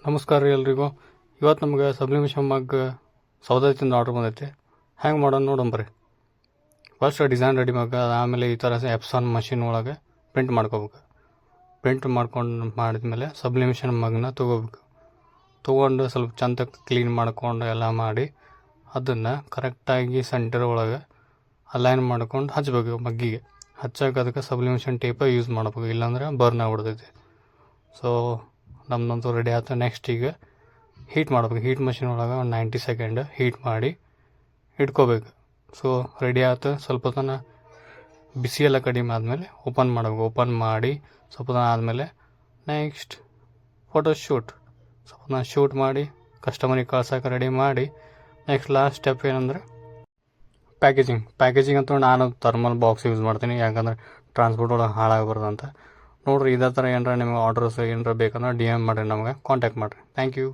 ನಮಸ್ಕಾರ ರೀ ಎಲ್ರಿಗೂ. ಇವತ್ತು ನಮ್ಗೆ ಸಬ್ಲಿಮೇಷನ್ ಮಗ್ ಸೌದತ್ತಿಂದ ಆರ್ಡ್ರ್ ಬಂದೈತಿ. ಹೆಂಗೆ ಮಾಡೋಣ ನೋಡಂಬ್ರಿ. ಫಸ್ಟ್ ಡಿಸೈನ್ ರೆಡಿ ಮಗ್, ಆಮೇಲೆ ಈ ಥರ ಎಪ್ಸಾನ್ ಮಷಿನ್ ಒಳಗೆ ಪ್ರಿಂಟ್ ಮಾಡ್ಕೋಬೇಕು. ಪ್ರಿಂಟ್ ಮಾಡಿದ್ಮೇಲೆ ಸಬ್ಲಿಮೇಷನ್ ಮಗ್ನ ತೊಗೊಂಡು ಸ್ವಲ್ಪ ಚಂದ ಕ್ಲೀನ್ ಮಾಡ್ಕೊಂಡು ಎಲ್ಲ ಮಾಡಿ ಅದನ್ನು ಕರೆಕ್ಟಾಗಿ ಸೆಂಟರ್ ಒಳಗೆ ಅಲೈನ್ ಮಾಡ್ಕೊಂಡು ಹಚ್ಬೇಕು. ಮಗ್ಗಿಗೆ ಹಚ್ಚಕ್ಕೆ ಅದಕ್ಕೆ ಸಬ್ಲಿಮೇಷನ್ ಟೇಪ ಯೂಸ್ ಮಾಡ್ಬೇಕು, ಇಲ್ಲಾಂದ್ರೆ ಬರ್ನ್ ಆಗ್ಬಿಡ್ತೈತಿ. ಸೊ ನಮ್ಮದಂತೂ ರೆಡಿ ಆಯ್ತು. ನೆಕ್ಸ್ಟ್ ಈಗ ಹೀಟ್ ಮಾಡ್ಬೇಕು. ಹೀಟ್ ಮಷಿನ್ ಒಳಗೆ ಒಂದು 90 ಸೆಕೆಂಡ್ ಹೀಟ್ ಮಾಡಿ ಇಟ್ಕೋಬೇಕು. ಸೊ ರೆಡಿ ಆಯ್ತು. ಸ್ವಲ್ಪ ತನ ಬಿಸಿ ಎಲ್ಲ ಕಡಿಮೆ ಆದಮೇಲೆ ಓಪನ್ ಮಾಡಬೇಕು. ಓಪನ್ ಮಾಡಿ ಸ್ವಲ್ಪ ತನ ಆದಮೇಲೆ ನೆಕ್ಸ್ಟ್ ಫೋಟೋಶೂಟ್ ಸ್ವಲ್ಪ ಶೂಟ್ ಮಾಡಿ ಕಸ್ಟಮರಿಗೆ ಕಳ್ಸೋಕೆ ರೆಡಿ ಮಾಡಿ ನೆಕ್ಸ್ಟ್ ಲಾಸ್ಟ್ ಸ್ಟೆಪ್ ಏನಂದ್ರೆ ಪ್ಯಾಕೇಜಿಂಗ್ ಅಂತ ನಾನು ಥರ್ಮಲ್ ಬಾಕ್ಸ್ ಯೂಸ್ ಮಾಡ್ತೀನಿ, ಯಾಕಂದ್ರೆ ಟ್ರಾನ್ಸ್ಪೋರ್ಟ್ ಒಳಗೆ ಹಾಳಾಗಬಾರ್ದು ಅಂತ. ನೋಡಿರಿ, ಇದೇ ಥರ ಏನಾರ ನಿಮಗೆ ಆರ್ಡರ್ಸ್ ಏನಾರ ಬೇಕಂದ್ರೆ DM ಮಾಡಿರಿ, ನಮಗೆ ಕಾಂಟ್ಯಾಕ್ಟ್ ಮಾಡಿರಿ. Thank you.